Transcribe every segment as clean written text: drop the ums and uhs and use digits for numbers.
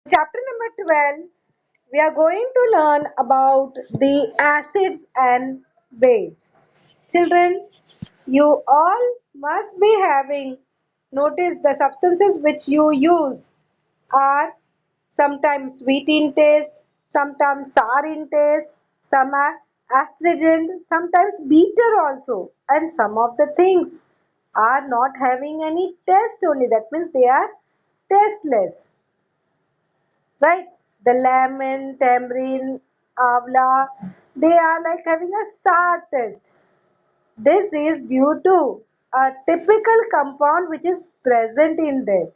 Chapter number 12, we are going to learn about the acids and base. Children, you all must be having noticed the substances which you use are sometimes sweet in taste, sometimes sour in taste, some are astringent, sometimes bitter also, and some of the things are not having any taste only. That means they are tasteless, right? The lemon, tamarind, avla, they are like having a sour taste. This is due to a typical compound which is present in them.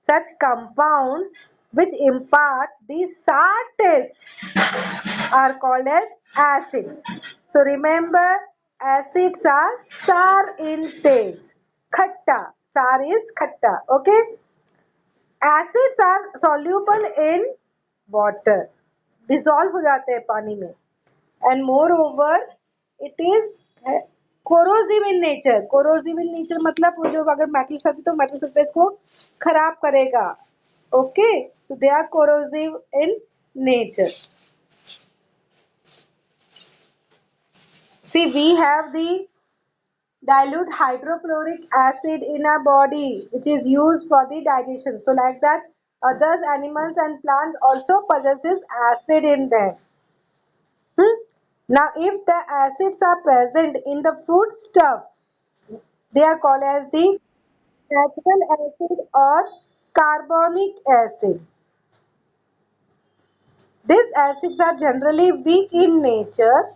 Such compounds which impart the sour taste are called as acids. So remember, acids are sour in taste. Khatta, sour is khatta. Okay. Acids are soluble in water, dissolve हो जाते हैं पानी में, and moreover it is corrosive in nature. Corrosive in nature मतलब वो जो अगर metal surface तो मेटल सरफेस को खराब करेगा. Okay, so they are corrosive in nature. See, we have the dilute hydrochloric acid in our body which is used for the digestion. So like that, others, animals and plants also possesses acid in them. Now if the acids are present in the food stuff, they are called as the natural acid or carbonic acid. These acids are generally weak in nature.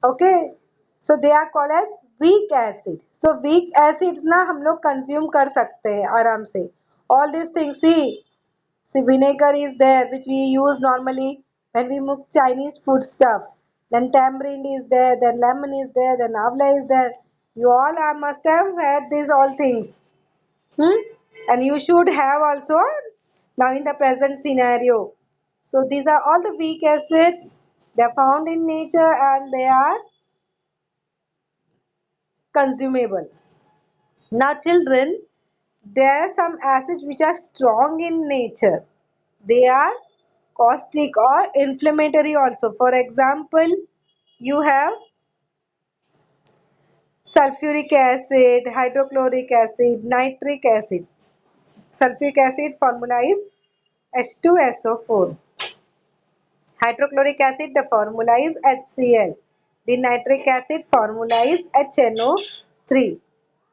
Okay, so they are called as weak acid. So weak acids ना हम लोग consume कर सकते हैं आराम से. All these things, see vinegar is there which we use normally when we make Chinese food stuff. Then tamarind is there, then lemon is there, then avla is there. You all must have had these all things. Hmm? And you should have also now in the present scenario. So these are all the weak acids. They are found in nature and they are consumable. Now, children, there are some acids which are strong in nature. They are caustic or inflammatory also. For example, you have sulfuric acid, hydrochloric acid, nitric acid. Sulfuric acid formula is H2SO4. Hydrochloric acid, the formula is HCl. The nitric acid formula is HNO3.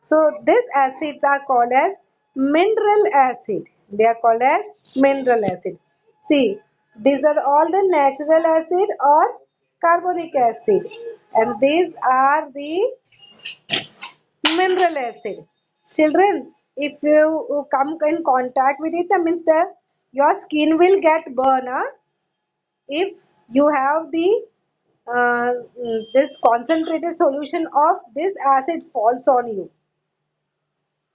So these acids are called as mineral acid. They are called as mineral acid. See, these are all the natural acid or carbonic acid, and these are the mineral acid. Children, if you come in contact with it, that means that your skin will get burned. Huh? If you have the this concentrated solution of this acid falls on you.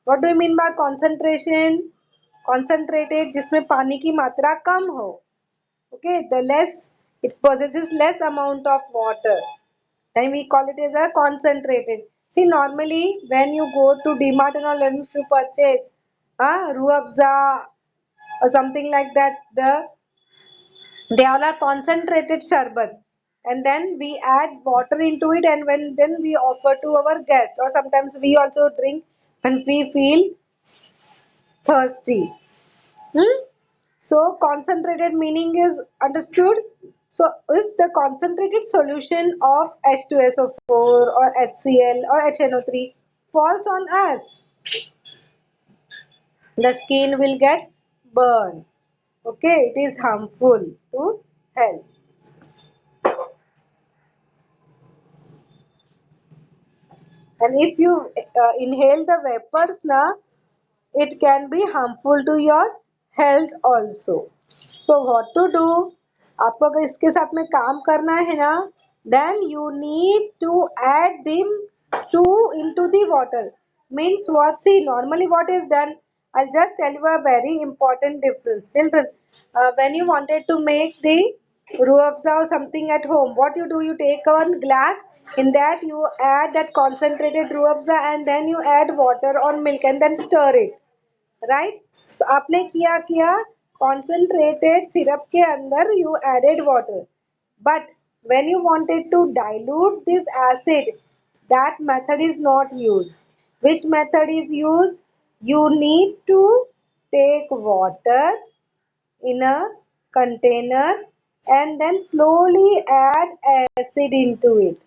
What do you mean by concentration? Concentrated जिसमें पानी की मात्रा कम हो. Okay, the less it possesses less amount of water, then we call it as a concentrated. See, normally when you go to DMart and all, and if you purchase Ruabza or something like that, they all are concentrated sharbat, and then we add water into it, and when then we offer to our guest, or sometimes we also drink when we feel thirsty. Hmm? So concentrated meaning is understood. So if the concentrated solution of H2SO4 or HCl or HNO3 falls on us, the skin will get burned. Okay, it is harmful to health. And if you inhale the vapors na, it can be harmful to your health also. So what to do? आपको अगर इसके साथ में काम करना है ना, then you need to add them to into the water. Means what? See, normally what is done? I'll just tell you a very important difference. Children, when you wanted to make the ruafza or something at home, what you do? You take one glass In that you add that concentrated Rooh Afza and then you add water or milk and then stir it, right? तो आपने किया concentrated syrup के अंदर you added water, but when you wanted to dilute this acid, that method is not used. Which method is used? You need to take water in a container and then slowly add acid into it,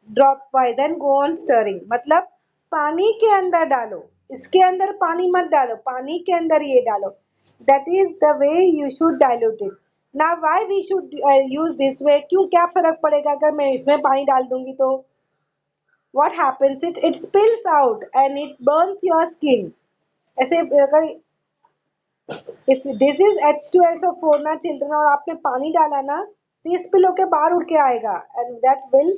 drop wise and go on stirring. मतलब पानी के अंदर डालो, इसके अंदर पानी मत डालो, पानी के अंदर ये डालो. That is the way you should dilute it. Now why we should use this way? क्यों, क्या फर्क पड़ेगा अगर मैं इसमें पानी डाल दूंगी तो? what happens, it spills out and it burns your skin. ऐसे अगर इफ दिस इज H2SO4 ना चिल्ड्रन, और आपने पानी डाला ना, तो ये स्पिल होके बाहर उड़ के आएगा and that will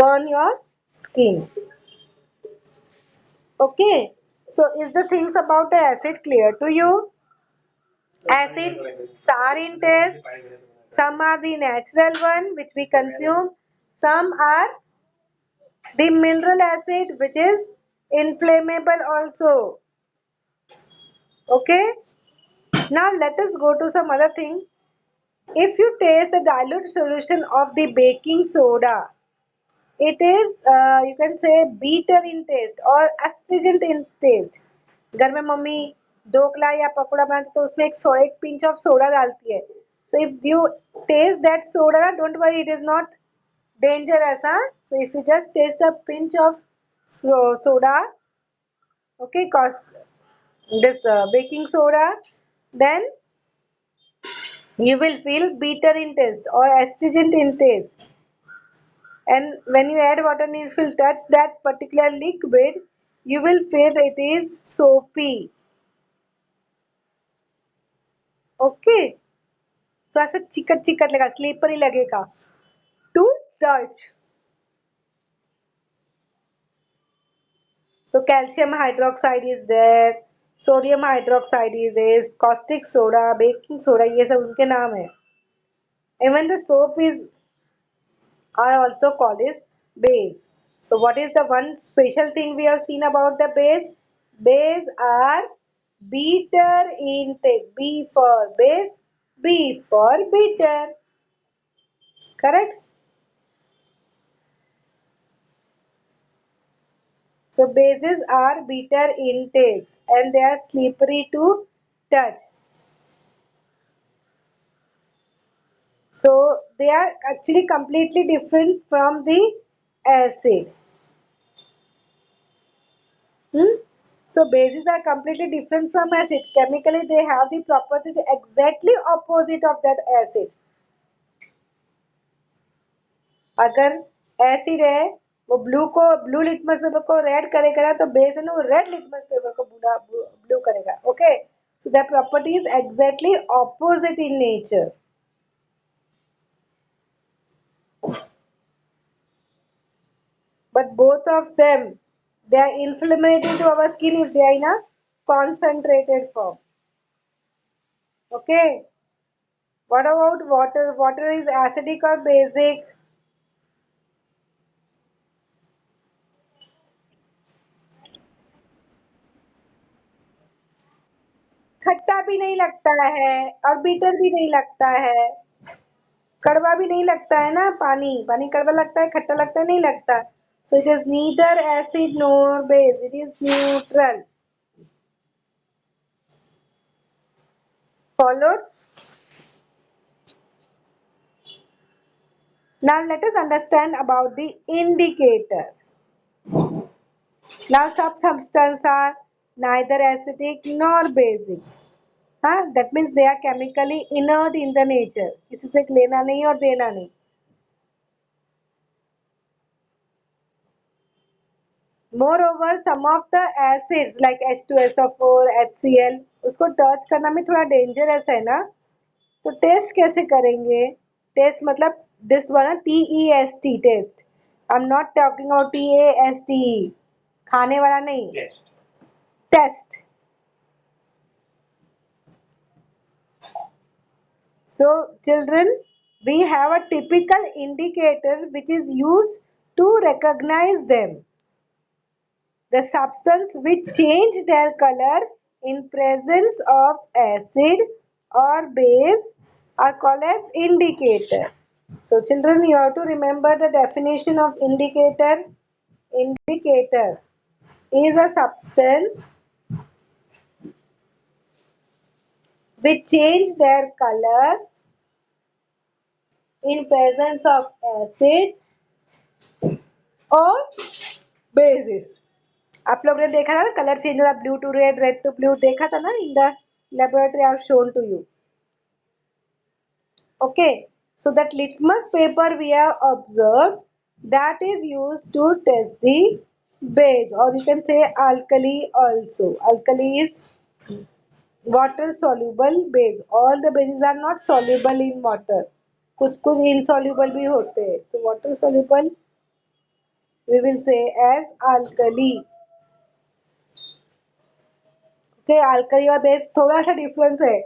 burn your skin. Okay, so is the things about the acid clear to you? Acid are in taste, some are the natural one which we consume, some are the mineral acid which is inflammable also. Okay, now let us go to some other thing. If you taste the dilute solution of the baking soda, it is you can say bitter in taste or astringent in taste. घर में mummy dhokla या पकोड़ा बनाती तो उसमें एक pinch of soda डालती है. So if you taste that soda, don't worry, it is not dangerous, huh? So if you just taste the pinch of soda, okay, cause this baking soda, then you will feel bitter in taste or astringent in taste. And when you add water and if you touch that particular liquid, you will feel it is soapy. Okay, तो ऐसे चिकट चिकट लगेगा, slippery लगेगा to touch. So calcium hydroxide is there, sodium hydroxide is caustic soda, baking soda, ये सब उनके नाम है. Even the soap is are also called as base. So what is the one special thing we have seen about the base? Base are bitter intake. B for base, B for bitter. Correct? So bases are bitter in taste and they are slippery to touch. So they are actually completely different from the acid. So bases are completely different from acid. Chemically, they have the properties exactly opposite of that acid. अगर acid है वो blue litmus paper को red करेगा, तो base है ना वो red litmus paper को ब्लू करेगा. Okay, so their property is exactly opposite in nature. But both of them, they are inflammatory to our skin if they are in a concentrated form. Okay. What about water? Water is acidic or basic? खट्टा भी नहीं लगता है और beater भी नहीं लगता है, कड़वा भी नहीं लगता है ना. पानी पानी कड़वा लगता है, खट्टा लगता है, नहीं लगता. So it is neither acid NOR base, it is neutral. Followed? Now let us understand about the indicator. Now some substances are neither acidic nor basic. हाँ, that means they are chemically inert in the nature. किसी से लेना नहीं और देना नहीं. Moreover, some of the acids like H2SO4, HCl, उसको touch करना में थोड़ा डेंजरस है ना. तो टेस्ट कैसे करेंगे? टेस्ट मतलब this one TEST test. I am not talking about TASTE, खाने वाला नहीं. Test. So children, We have a typical indicator which is used to recognize them. The substance which change their color in presence of acid or base are called as indicator. So children, you have to remember the definition of indicator. Indicator is a substance which change their color in presence of acid और bases. आप लोग ने देखा था colour change हो रहा blue to red red to blue देखा था ना in the laboratory I have shown to you. Okay, so that litmus paper we have observed that is used to test the base, or you can say alkali also. Alkali is water soluble base. All the bases are not soluble in water. कुछ कुछ insoluble भी होते हैं. So water soluble we will say as alkali. Okay, alkali और base थोड़ा सा difference है.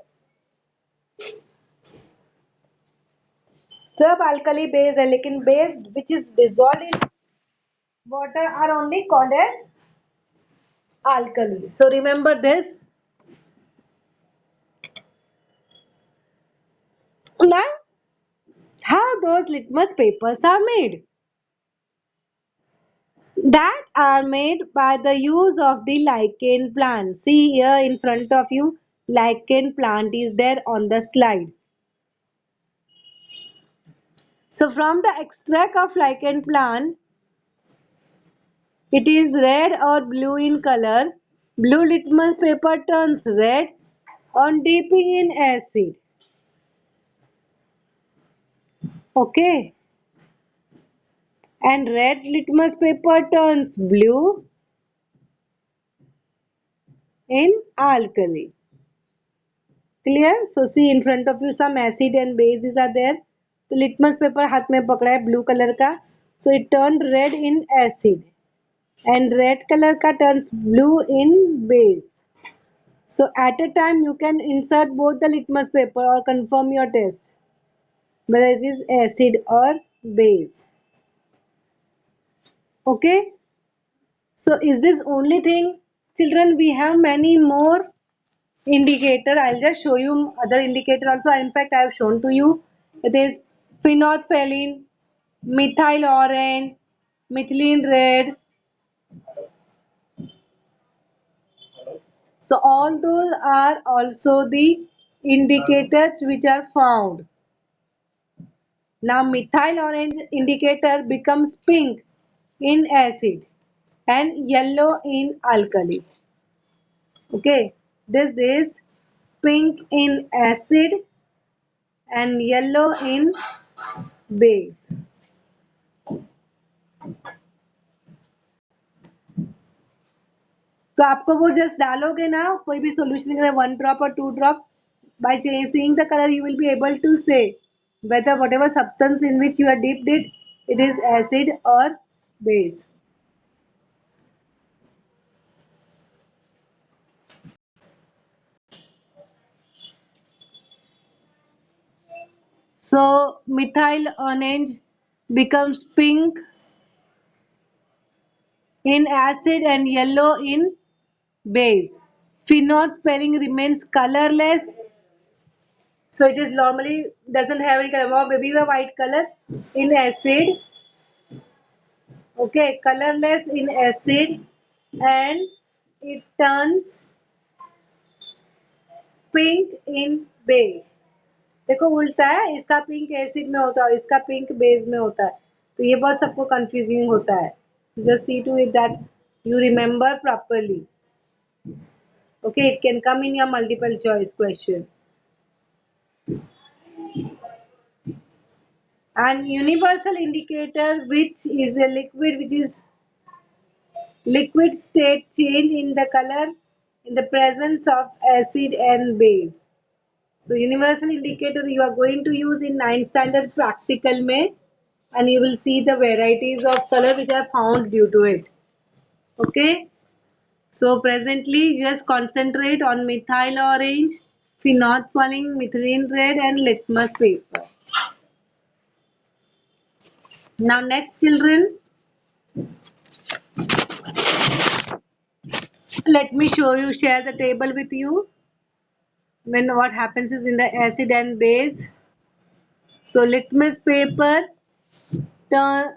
सब alkali base है लेकिन base which is dissolved in water are only called as alkali. So remember this. Now, how those litmus papers are made? That are made by the use of the lichen plant. See here in front of you, lichen plant is there on the slide. So from the extract of lichen plant, it is red or blue in color. Blue litmus paper turns red on dipping in acid. Okay. And red litmus paper turns blue in alkali. Clear? So see in front of you some acid and bases are there. तो litmus paper हाथ में पकड़ा है blue color का. So it turned red in acid and red color का turns blue in base. So at a time you can insert both the litmus paper or confirm your test whether it is acid or base. Okay. So is this only thing? Children, we have many more indicator. I'll just show you other indicator also. In fact, I have shown to you. It is phenolphthalein, methyl orange, methylene red. So all those are also the indicators which are found. Now methyl orange indicator becomes pink in acid and yellow in alkali. Okay, this is pink in acid and yellow in base. तो आपको वो just डालोगे ना कोई भी solution के 1 drop और 2 drop by seeing the color you will be able to say whether whatever substance in which you are dipped it is acid or base. So methyl orange becomes pink in acid and yellow in base. Phenolphthalein remains colorless. So it is normally doesn't have any color. Maybe a white color in acid. Okay, colorless in acid and it turns pink in base. देखो उल्टा है इसका pink acid में होता है इसका pink base में होता है तो ये बहुत सबको कंफ्यूजिंग होता है just see to it that you remember properly okay it can come in your multiple choice question and universal indicator which is a liquid which is liquid state change in the color in the presence of acid and base. So universal indicator you are going to use in 9th standard practical mein and you will see the varieties of color which are found due to it. Okay. So presently just concentrate on methyl orange, phenolphthalein, methylene red and litmus paper. Now next children, let me share the table with you. When what happens is in the acid and base. So litmus paper turn,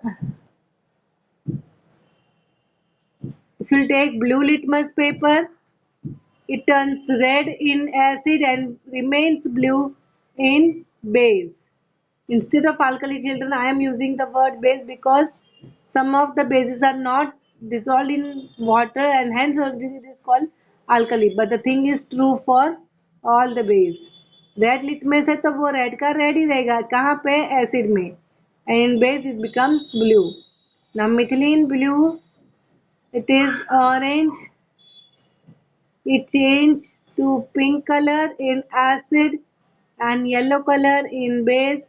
if you take blue litmus paper, it turns red in acid and remains blue in base. Instead of alkali children, I am using the word base because some of the bases are not dissolved in water and hence it is called alkali. But the thing is true for all the base. Red litmus है तो वो red का red ही रहेगा कहाँ पे acid में and in base it becomes blue now methylene blue it is orange it changed to pink color in acid and yellow color in base.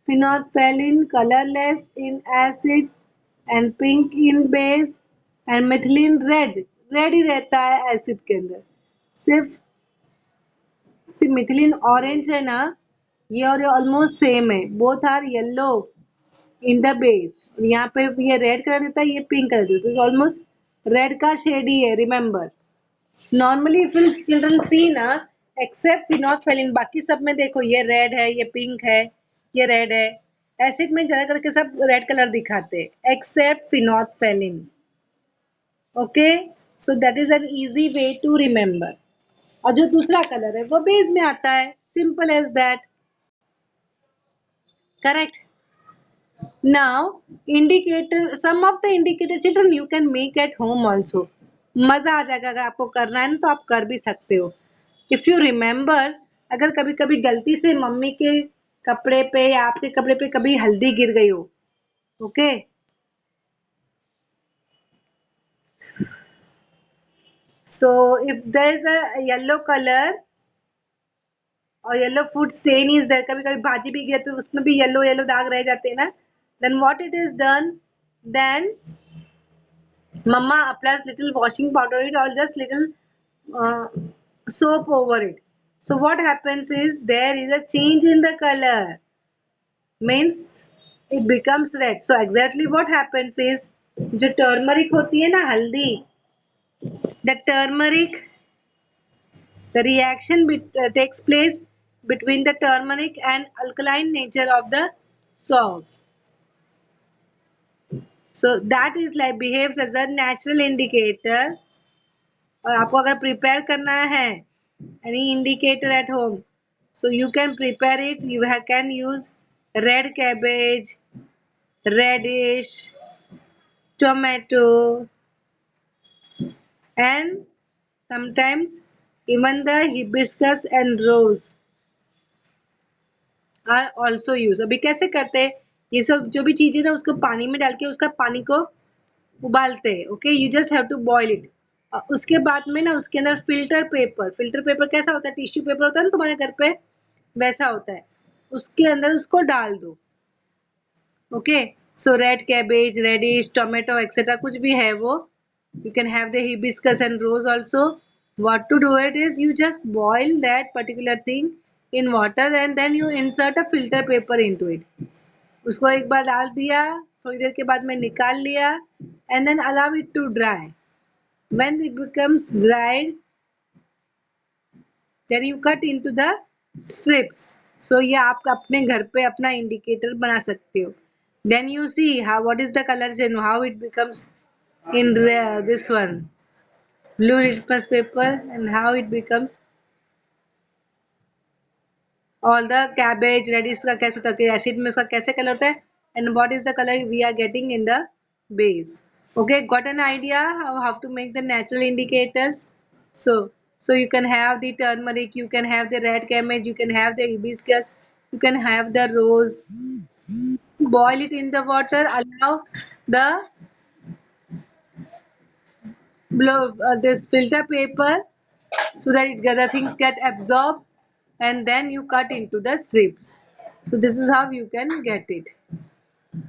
Phenolphthalein colorless in acid and pink in base and methylene red ही रहता है acid के अंदर सिर्फ सिर्फ methylene orange है ना ये और ये ऑलमोस्ट सेम है both are yellow in the base यहाँ पे ये रेड कलर देता है ये पिंक कलर देता है ऑलमोस्ट रेड का शेड ही है रिमेम्बर नॉर्मली इफ चिल्ड्रन सी ना एक्सेप्ट फिनोल्फथालीन बाकी सब में देखो ये रेड है ये पिंक है ये रेड है एसिड में ज्यादा करके सब रेड कलर दिखाते हैं except phenolphthalein okay so that is an easy way to remember और जो दूसरा कलर है वो बेस में आता है simple as that correct now indicator some of the indicator children you can make at home also मजा आ जाएगा अगर आपको करना है ना तो आप कर भी सकते हो इफ यू रिमेम्बर अगर कभी कभी गलती से मम्मी के कपड़े पे या आपके कपड़े पे कभी हल्दी गिर गई हो okay so if there is a yellow colour और yellow food stain is there कभी कभी भाजी भी गिरती है तो उसमें भी येलो येलो दाग रह जाते हैं ना then what it is done then mama applies little washing powder it or just little uh, soap over it so what happens is there is a change in the color means it becomes red so exactly what happens is जो turmeric होती है ना हल्दी the turmeric the reaction takes place between the turmeric and alkaline nature of the salt so that is like behaves as a natural indicator और आपको अगर prepare करना है any indicator at home so you can prepare it you can use red cabbage radish tomato and sometimes even the hibiscus and rose are also used अभी कैसे करते हैं ये सब जो भी चीजें ना उसको पानी में डाल के उसका पानी को उबालते हैं okay you just have to boil it उसके बाद में ना उसके अंदर फिल्टर पेपर कैसा होता है टिश्यू पेपर होता है ना तुम्हारे घर पे वैसा होता है उसके अंदर उसको डाल दो okay so red cabbage radish tomato etcetera कुछ भी है वो you can have the hibiscus and rose also what to do it is you just boil that particular thing in water and then you insert a filter paper into it उसको एक बार डाल दिया थोड़ी देर के बाद में निकाल लिया and then allow it to dry when it becomes dried then you cut into the strips so ये आप अपने घर पे अपना इंडिकेटर बना सकते हो then you see how what is the colors and how it becomes in this one blue litmus paper and how it becomes all the cabbage radish का कैसे होता है एसिड में उसका कैसे कलर होता है and what is the color we are getting in the base okay got an idea how to make the natural indicators so you can have the turmeric you can have the red cabbage you can have the hibiscus you can have the rose boil it in the water allow the this filter paper so that the things get absorbed and then you cut into the strips so this is how you can get it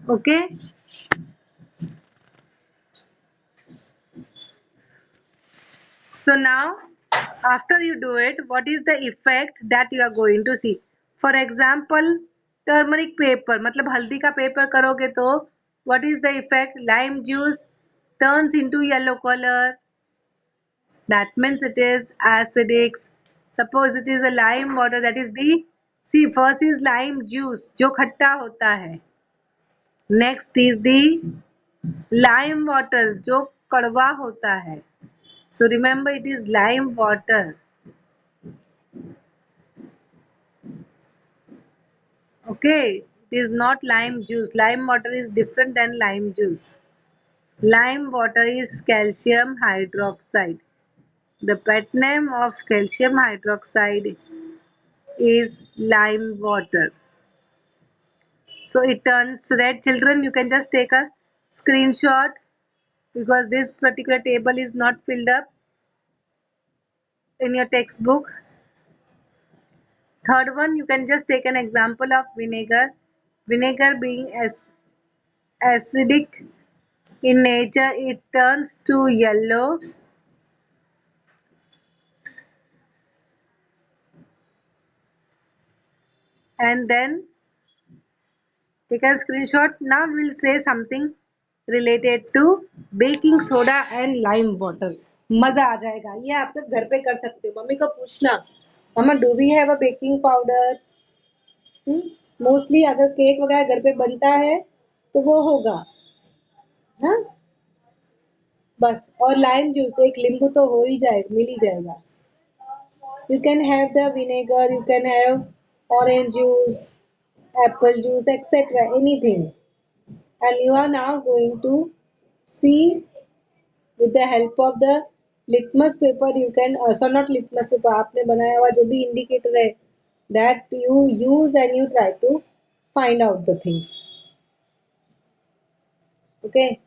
okay so now after you do it what is the effect that you are going to see for example turmeric paper मतलब हल्दी का paper करोगे तो What is the effect? Lime juice turns into yellow color. That means it is acidic. Suppose it is a lime water, that is the, see, first is lime juice जो खट्टा होता है. Next is the lime water जो कड़वा होता है. So remember, it is lime water. Okay, it is not lime juice. Lime water is different than lime juice. Lime water is calcium hydroxide. The pet name of calcium hydroxide is lime water. So it turns red. Children, you can just take a screenshot because this particular table is not filled up in your textbook. Third one, you can just take an example of vinegar. Vinegar being acidic in nature, it turns to yellow. And then take a screenshot. Now we'll say something related to baking soda and lime water. मजा आ जाएगा. ये आप लोग घर पे कर सकते हो. मम्मी को पूछना, mamma do we have a baking powder. Mostly अगर केक वगैरह घर पे बनता है तो वो होगा. हाँ, बस. और लाइम जूस, एक नींबू तो हो ही जाएगा, मिल ही जाएगा. You can have the vinegar, you can have orange juice, apple juice, etc. Anything. And you are now going to see with the help of the litmus paper, you can, so not litmus paper, आपने बनाया हुआ जो भी indicator है, that you use and you try to find out the things. Okay.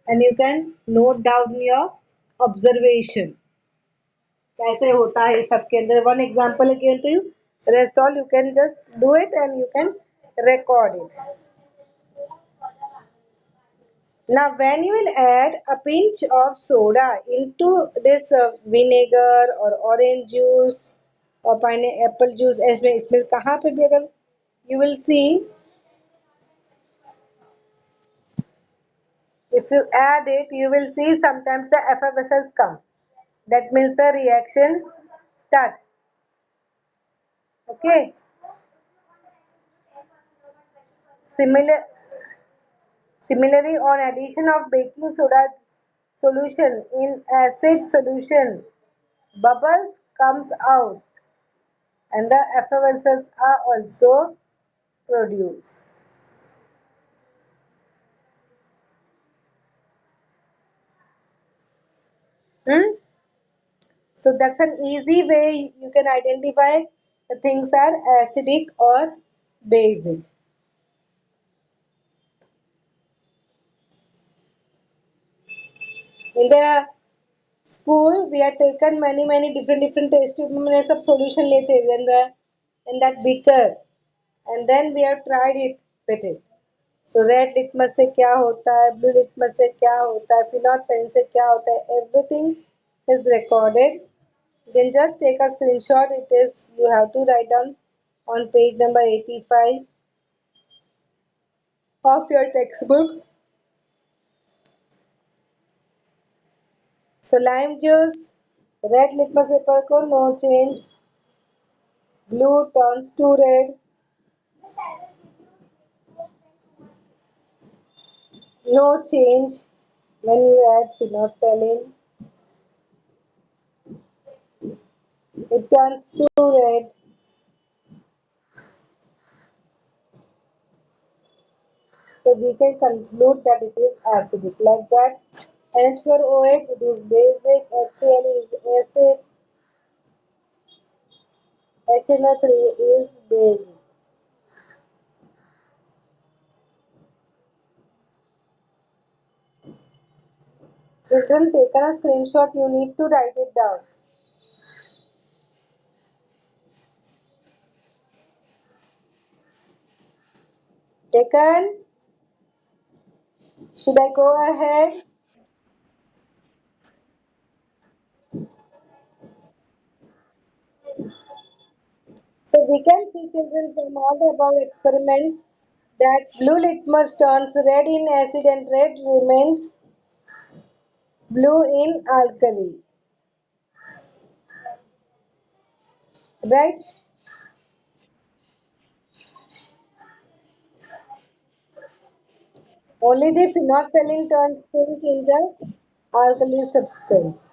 And you can note down your observation. कैसे होता है सबके अंदर. One example again to you. Rest all you can just do it and you can record it. Now when you will add a pinch of soda into this vinegar or orange juice or pineapple juice, इसमें कहाँ पे भी अगर you will see, if you add it you will see sometimes the effervescence comes. That means the reaction start. Okay. Similar Similarly, on addition of baking soda solution in acid solution, bubbles comes out and the effervescence are also produced. Hmm? So that's an easy way you can identify the things are acidic or basic. In the school, we had taken many different test tube में सब solution लेते in the in that beaker, and then we have tried it with it. So red litmus से क्या होता है, blue litmus से क्या होता है, फिनॉल पेन से क्या होता है, everything is recorded. You can just take a screenshot. It is, you have to write down on page number 85 of your textbook. So lime juice, red litmus paper को no change, blue turns to red, no change when you add phenolphthalein, it turns to red. So we can conclude that it is acidic. Like that, H4OH it is basic, HCl is acid, HNO3 is basic. Children, take a screenshot. You need to write it down. Taken? Should I go ahead? So we can see, children, from all the above experiments That blue litmus turns red in acid and red remains blue in alkali. Right? Only the phenolphthalein turns pink in the alkali substance.